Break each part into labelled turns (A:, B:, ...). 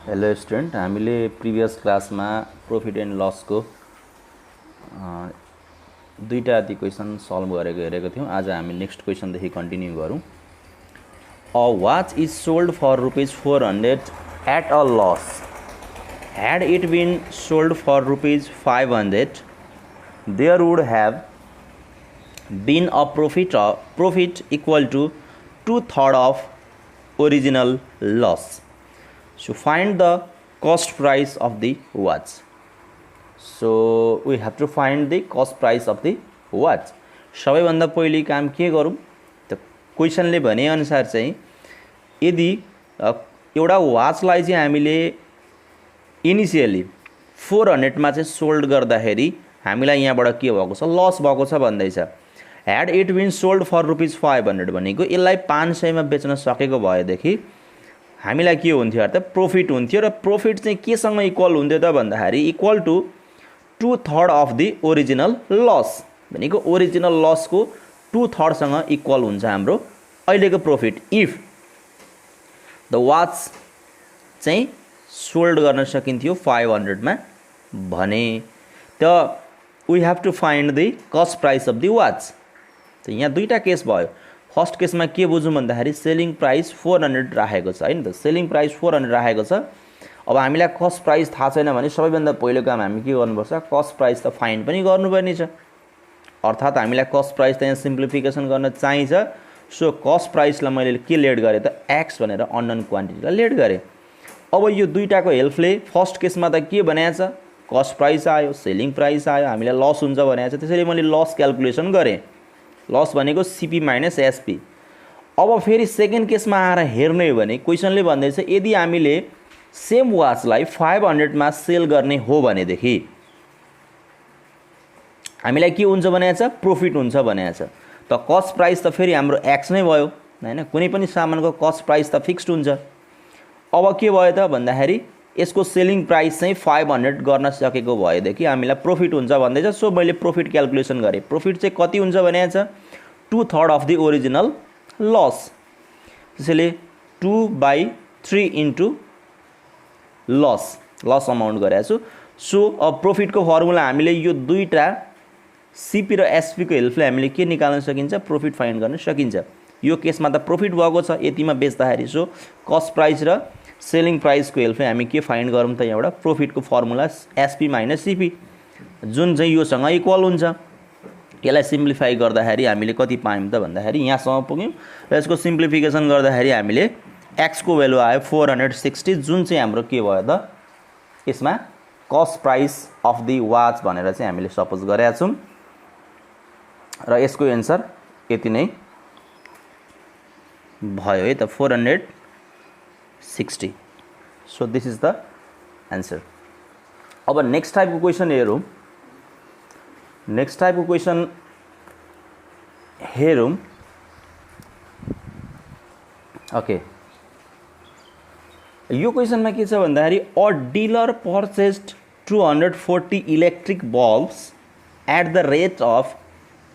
A: Hello student, हामीले previous क्लासमा profit and लसको दुईटा ती क्वेसन सल्भ गरेको हेरेको थियौँ। आज हामी नेक्स्ट क्वेसनदेखि कन्टिन्यू गरौँ। A watch is sold for ₹400 at a loss. Had it been sold for ₹500 there would have been a profit equal to 2/3 of original loss. So find the cost price of the watch. So we have to find the cost price of the watch. सबैभन्दा पहिलो काम के गरौँ त क्वेसनले भने अनुसार चाहिँ यदि एउटा वाचलाई चाहिँ हामीले इनिशियली 400 मा चाहिँ सोल्ड गर्दाखेरि हामीलाई यहाँबाट के भएको छ, लस भएको छ भन्दैछ। Had it been sold for ₹500 भनेको यसलाई 500 मा बेच्न सकेको भएदेखि हामीलाई के हुन्थ्यो त प्रॉफिट हुन्थ्यो र प्रॉफिट चाहिँ केसँग इक्वल हुन्थ्यो त भन्दाखेरि equal to 2/3 of the original loss भनेको ओरिजिनल लसको 2/3 सँग इक्वल हुन्छ हाम्रो अहिलेको प्रॉफिट। इफ द वाच चाहिँ सोल्ड गर्न सकिन्थ्यो 500 मा भने त we have to find the cost price of the watch. त यहाँ दुईटा केस भयो। फर्स्ट केसमा के बुझौँ भन्दाखेरि सेलिङ प्राइस 400 राखेको छ हैन त, सेलिङ प्राइस 400 राखेको छ। अब हामीलाई कस्ट प्राइस थाहा छैन भने सबैभन्दा पहिलो काम हामी के गर्नुपर्छ, कस्ट प्राइस त फाइन्ड पनि गर्नुपर्ने छ। अर्थात् हामीलाई कस्ट प्राइस त यहाँ सिम्प्लिफिकेसन गर्न चाहिन्छ। सो कस्ट प्राइसलाई मैले के लेट गरेँ त एक्स भनेर अननोन क्वान्टिटीलाई लेट गरेँ। अब यो दुईटाको हेल्पले फर्स्ट केसमा त के भनेको छ, कस्ट प्राइस आयो, सेलिङ प्राइस आयो, हामीलाई लस हुन्छ भनेको छ। त्यसैले मैले लस क्याल्कुलेसन गरेँ। लस भनेको सीपी माइनस एसपी। अब फेरि सेकेन्ड केसमा आएर हेर्ने हो भने क्वेसनले भन्दैछ यदि हामीले सेम वाचलाई 500 मा सेल गर्ने हो भनेदेखि हामीलाई के हुन्छ भनेको छ, प्रॉफिट हुन्छ भनेको छ। त कस्ट प्राइस त फेरि हाम्रो एक्स नै भयो हैन, कुनै पनि सामानको कस्ट प्राइस त फिक्स्ड हुन्छ। अब के भयो त भन्दाखेरि यसको सेलिङ प्राइस चाहिँ 500 गर्न सकेको भएदेखि हामीलाई प्रॉफिट हुन्छ भन्दैछ। सो मैले प्रॉफिट क्याल्कुलेसन गरेँ। प्रॉफिट चाहिँ कति हुन्छ भनेको छ 2/3 अफ द ओरिजिनल लस। त्यसैले 2/3 इन्टु लस अमाउन्ट गरेको छु। सो अब प्रॉफिटको फर्मुला हामीले यो दुईटा सीपी र एसपी को हेल्पले हामीले के निकाल्न सकिन्छ, प्रॉफिट फाइन्ड गर्न सकिन्छ। यो केसमा त प्रॉफिट भएको छ यतिमा बेच्दाखेरि। सो कस्ट प्राइस र सेलिङ प्राइसको हेल्पले हामी के फाइन्ड गरौँ त यहाँबाट प्रॉफिटको फर्मुला एसपी माइनस सीपी जुन चाहिँ योसँग इक्वल हुन्छ। यसलाई सिम्प्लिफाई गर्दाखेरि हामीले कति पायौँ त भन्दाखेरि यहाँसम्म पुग्यौँ र यसको सिम्प्लिफिकेसन गर्दाखेरि हामीले एक्स को भ्यालु आयो 460 जुन चाहिँ हाम्रो के भयो त यसमा cost price of the watch भनेर चाहिँ हामीले सपोज गरेका छौँ र यसको एन्सर यति नै भयो है त 460। So this is the answer. अब नेक्स्ट टाइपको क्वेसन हेरौँ। नेक्स्ट टाइपको क्वेसन हेरौँ। ओके, यो क्वेसनमा के छ भन्दाखेरि a dealer purchased 240 electric bulbs at the rate of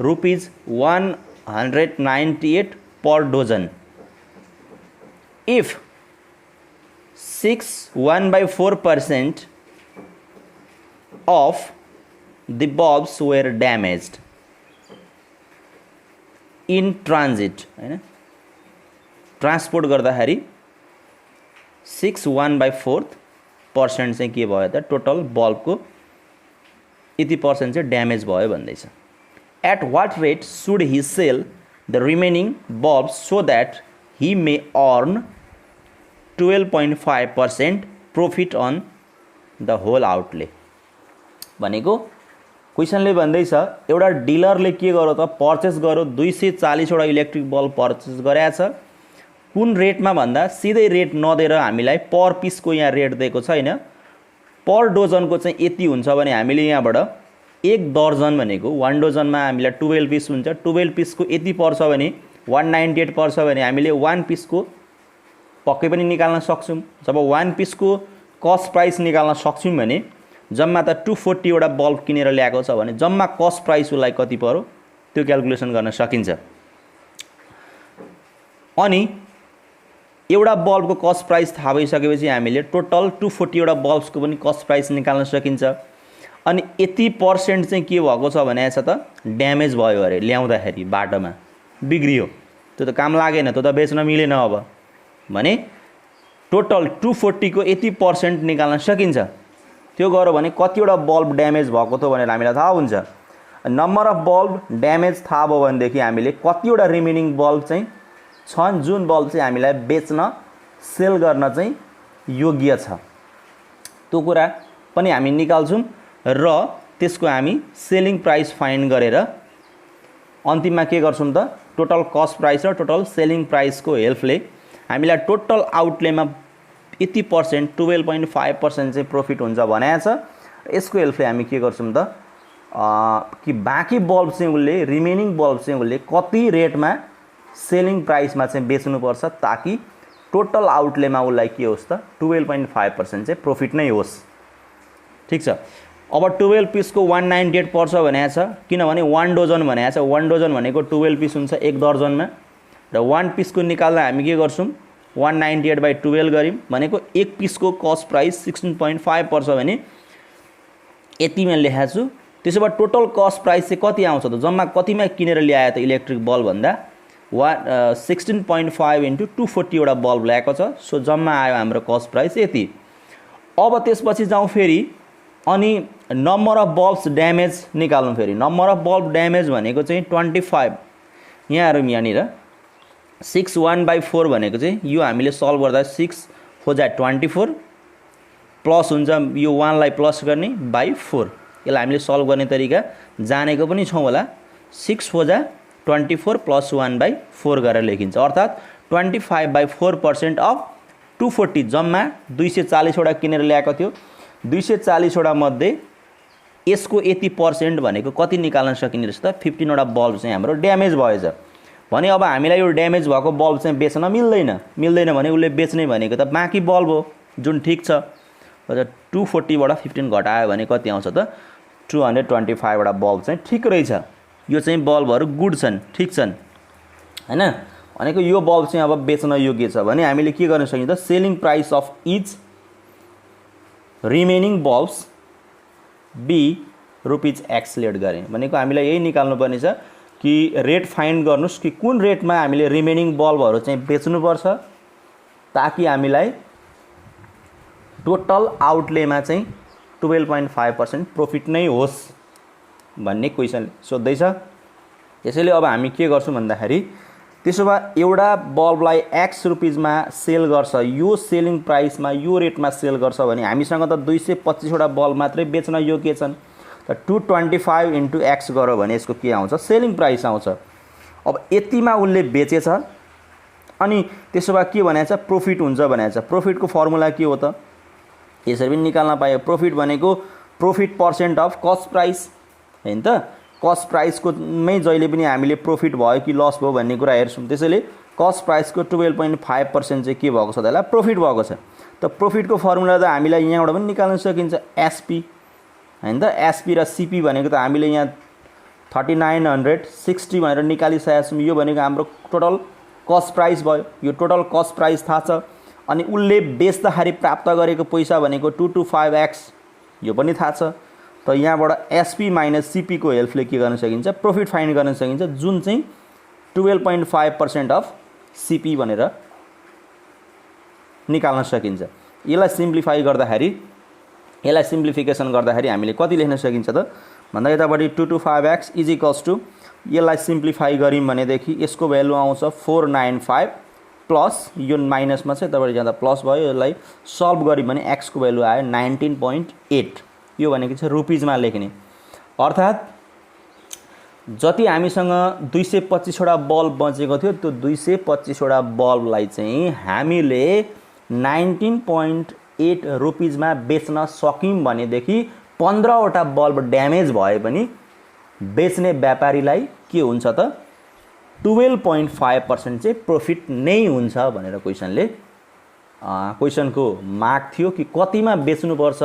A: ₹198 per dozen. If 1/4% of the bulbs were damaged in transit हैन, ट्रान्सपोर्ट गर्दाखेरि 1/4% चाहिँ के भयो त टोटल बल्बको यति पर्सेन्ट चाहिँ ड्यामेज भयो भन्दैछ। At what rate should he sell the remaining bulbs so that he may earn 12.5% profit on the whole outlay. भनेको क्वेसनले भन्दैछ एउटा डिलरले के गर्यो त पर्चेस गर्यो 240 वटा इलेक्ट्रिक बल्ब पर्चेस गरेको छ। कुन रेटमा भन्दा सिधै रेट नदिएर हामीलाई पर पिसको यहाँ रेट दिएको छैन। पर डजनको चाहिँ यति हुन्छ भने हामीले यहाँबाट एक दर्जन भनेको 1 डजनमा हामीलाई 12 पिस हुन्छ। 12 पिसको यति पर्छ भने 198 पर्छ भने हामीले 1 पिसको पक्कै पनि निकाल्न सक्छौँ। जब 1 पिसको कस्ट प्राइस निकाल्न सक्छौँ भने जम्मा त 240 वटा बल्ब किनेर ल्याएको छ भने जम्मा कस्ट प्राइस उसलाई कति पर्यो त्यो क्याल्कुलेसन गर्न सकिन्छ। अनि एउटा बल्बको कस्ट प्राइस थाहा भइसकेपछि हामीले टोटल 240 वटा बल्ब्सको पनि कस्ट प्राइस निकाल्न सकिन्छ। अनि यति % चाहिँ के भएको छ भने छ त ड्यामेज भयो अरे, ल्याउँदाखेरि बाटोमा बिग्रियो, त्यो त काम लागेन, त्यो त बेच्न मिलेन। अब भने टोटल 240 को यति % निकाल्न सकिन्छ। त्यो गर्यो भने कतिवटा बल्ब ड्यामेज भएको थियो भनेर हामीलाई थाहा हुन्छ। नम्बर अफ बल्ब ड्यामेज थाहा भयो भनेदेखि हामीले कतिवटा रिमेनिङ बल्ब चाहिँ छन् जुन बल्ब चाहिँ हामीलाई बेच्न सेल गर्न चाहिँ योग्य छ, त्यो कुरा पनि हामी निकाल्छौँ र त्यसको हामी सेलिङ प्राइस फाइन्ड गरेर अन्तिममा के गर्छौँ त टोटल कस्ट प्राइस र टोटल सेलिङ प्राइसको हेल्पले हामीलाई टोटल आउटलेमा यति % 12.5% चाहिँ प्रॉफिट हुन्छ भनेको छ। यसको हेल्पले हामी के गर्छौँ त कि बाँकी बल्ब चाहिँ उसले रिमेनिङ बल्ब चाहिँ उसले कति रेटमा सेलिङ प्राइसमा चाहिँ बेच्नुपर्छ ताकि टोटल आउटलेमा उसलाई के होस् त 12.5% चाहिँ प्रॉफिट नै होस्। ठीक छ। अब 12 पिसको 198 पर्छ भनेको छ, किनभने 1 डजन भनेको छ। 1 डजन भनेको 12 पिस हुन्छ एक दर्जनमा र 1 पिसको निकाल्दा हामी के गर्छौँ 198/12 गऱ्यौँ भनेको एक पिसको कस्ट प्राइस 16.5 पर्छ भने यतिमा लेखाएको छु। त्यसो भए टोटल कस्ट प्राइस चाहिँ कति आउँछ त, जम्मा कतिमा किनेर ल्यायो त इलेक्ट्रिक बल्ब भन्दा 16.5 × 240 वटा बल्ब ल्याएको छ। सो जम्मा आयो हाम्रो कस्ट प्राइस यति। अब त्यसपछि जाउँ फेरि अनि नम्बर अफ बल्ब्स ड्यामेज निकाल्नु। फेरि नम्बर अफ बल्ब ड्यामेज भनेको चाहिँ 25 यहाँहरु यहाँनिर 6/1/4 भनेको चाहिँ यो हामीले सल्भ गर्दा 6 4 जा 24 प्लस हुन्छ यो 1 लाई प्लस गर्ने बाइ 4। यसलाई हामीले सल्भ गर्ने तरिका जानेको पनि छौं होला। 6 4 जा 24 प्लस 1/4 गरेर लेखिन्छ, अर्थात 25/4% अफ 240 जम्मा 240 वटा किनेर ल्याएको थियो। 240 वटा मध्ये यसको यति % भनेको कति निकाल्न सकिने रहेछ त 15 वटा बल्ब चाहिँ हाम्रो ड्यामेज भएछ भने अब हामीलाई यो ड्यामेज भएको बल्ब चाहिँ बेच्न मिल्दैन भने उसले बेच्ने भनेको त बाँकी बल्ब हो जुन ठीक छ। 240 बाट 15 घटायो भने कति आउँछ त 225 वटा बल्ब चाहिँ ठीक रहेछ। यो चाहिँ बल्बहरु गुड छन्, ठीक छन् हैन। भनेको यो बल्ब चाहिँ अब बेच्न योग्य छ भने हामीले के गर्न सकिन्छ त selling price of each remaining bulbs be ₹x let गरे भनेको हामीलाई यही निकाल्नु पर्ने छ कि रेट फाइन्ड गर्नुस् कि कुन रेटमा हामीले रिमेनिङ बल्बहरु चाहिँ बेच्नु पर्छ ताकि हामीलाई टोटल आउटलेमा चाहिँ 12.5% प्रॉफिट नै होस् भन्ने क्वेशन सोध्दै छ। त्यसैले अब हामी के गर्छौं भन्दाखेरि त्यसो भए एउटा बल्बलाई x रुपैयाँमा सेल गर्छ, यो सेलिङ प्राइसमा यो रेटमा सेल गर्छ भने हामीसँग त 225 वटा बल्ब मात्रै बेच्न योग्य छन्। त 225 × x गर्यो भने यसको के आउँछ सेलिङ प्राइस आउँछ। अब यतिमा उसले बेचेछ अनि त्यसो भए के भनेछ प्रॉफिट हुन्छ भनेछ। प्रॉफिटको फर्मुला के हो त यसरी पनि निकाल्न पायो। प्रॉफिट भनेको प्रॉफिट % अफ कस्ट प्राइस हैन त। कस्ट प्राइसको मै जहिले पनि हामीले प्रॉफिट भयो कि लस भयो भन्ने कुरा हेर्छौं। त्यसैले कस्ट प्राइसको 12.5% चाहिँ के भएको छ त यसलाई प्रॉफिट भएको छ। त प्रॉफिटको फर्मुला त हामीलाई यहाँबाट पनि निकाल्न सकिन्छ एसपी हैन त। एसपी र सीपी भनेको त हामीले यहाँ 3960 भनेर निकालिसकेका छौं। यो भनेको हाम्रो टोटल कस्ट प्राइस भयो। यो टोटल कस्ट प्राइस थाहा छ अनि उले बेच्दाखेरि प्राप्त गरेको पैसा भनेको 225x यो पनि थाहा छ। त यहाँबाट एसपी माइनस सीपी को हेल्पले के गर्न सकिन्छ प्रॉफिट फाइन्ड गर्न सकिन्छ जुन चाहिँ 12.5% अफ सीपी भनेर निकाल्न सकिन्छ। यसलाई सिम्प्लिफाई गर्दाखेरि यसलाई सिम्प्लिफिकेसन गर्दाखेरि हामीले कति लेख्न सकिन्छ त भन्दा यतापटि 225x इज इक्वल्स टु यसलाई सिम्प्लिफाई गरिम भनेदेखि यसको भ्यालु आउँछ 495 प्लस यो माइनसमा छ यतापटि जाँदा प्लस भयो। यसलाई सल्भ गरिम भने x को भ्यालु आयो 19.8। यो भनेको चाहिँ रुपीजमा लेख्ने, अर्थात जति हामीसँग 225 वटा बल्ब बचेको थियो त्यो 225 वटा बल्बलाई चाहिँ हामीले 19.8 रुपीजमा बेच्न सक्यौं भनेदेखि 15 वटा बल्ब ड्यामेज भए पनि बेच्ने व्यापारीलाई के हुन्छ त 12.5% चाहिँ प्रॉफिट नै हुन्छ भनेर क्वेशनको माग थियो कि कतिमा बेच्नु पर्छ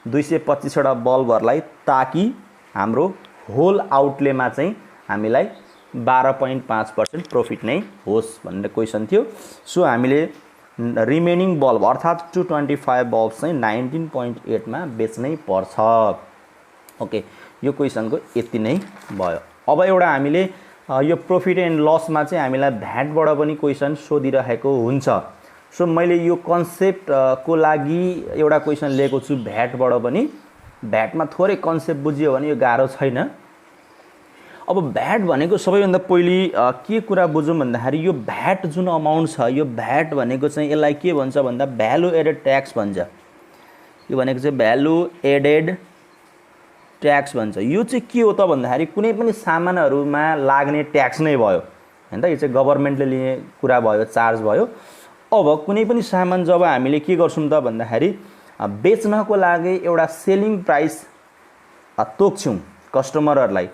A: 225 वटा बल्बहरुलाई ताकि हाम्रो होल आउटलेमा चाहिँ हामीलाई 12.5% प्रॉफिट नै होस् भन्ने क्वेशन थियो। सो हामीले रिमेनिङ बल्ब अर्थात् 225 बल्ब चाहिँ 19.8 मा बेच्नै पर्छ। ओके, यो क्वेसनको यति नै भयो। अब एउटा हामीले यो प्रॉफिट एन्ड लसमा चाहिँ हामीलाई भ्याटबाट पनि क्वेसन सोधिरहेको हुन्छ। सो मैले यो कन्सेप्ट को लागि एउटा क्वेसन लिएको छु भ्याटबाट पनि। भ्याटमा थोरै कन्सेप्ट बुझियो भने यो गाह्रो छैन। अब भ्याट भनेको सबैभन्दा पहिले के कुरा बुझौँ भन्दाखेरि यो भ्याट जुन अमाउन्ट छ, यो भ्याट भनेको चाहिँ यसलाई के भन्छ भन्दा भ्यालु एडेड ट्याक्स भन्छ। यो भनेको चाहिँ भ्यालु एडेड ट्याक्स भन्छ। यो चाहिँ के हो त भन्दाखेरि कुनै पनि सामानहरुमा लाग्ने ट्याक्स नै भयो हैन त। यो चाहिँ गभर्नमेन्टले लिने कुरा भयो, चार्ज भयो। अब कुनै पनि सामान जब हामीले के गर्छौं त भन्दाखेरि बेच्नको लागि एउटा सेलिङ प्राइस तोक्छौं कस्टमरहरुलाई,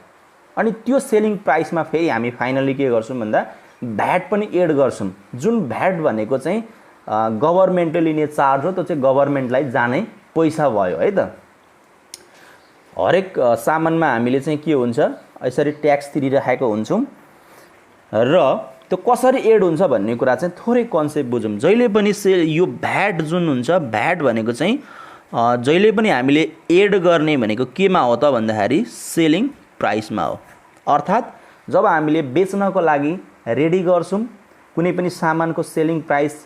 A: अनि त्यो सेलिङ प्राइसमा फेरि हामी फाइनली के गर्छौं भन्दा भ्याट पनि एड गर्छौं। जुन भ्याट भनेको चाहिँ गभर्नमेन्टले लिने चार्ज हो, त्यो चाहिँ गभर्नमेन्टलाई जाने पैसा भयो है त। हरेक सामानमा हामीले चाहिँ के हुन्छ यसरी ट्याक्स तिरिरहेको हुन्छौं र त्यो कसरी एड हुन्छ भन्ने कुरा चाहिँ थोरै कन्सेप्ट बुझौं। जहिले पनि यो भ्याट जुन हुन्छ, भ्याट भनेको चाहिँ जहिले पनि हामीले एड गर्ने भनेको केमा हो त भन्दाखेरि सेलिङ प्राइसमा हो। अर्थात् जब हामीले बेच्नको लागि रेडी गर्छौं कुनै पनि सामानको सेलिङ प्राइस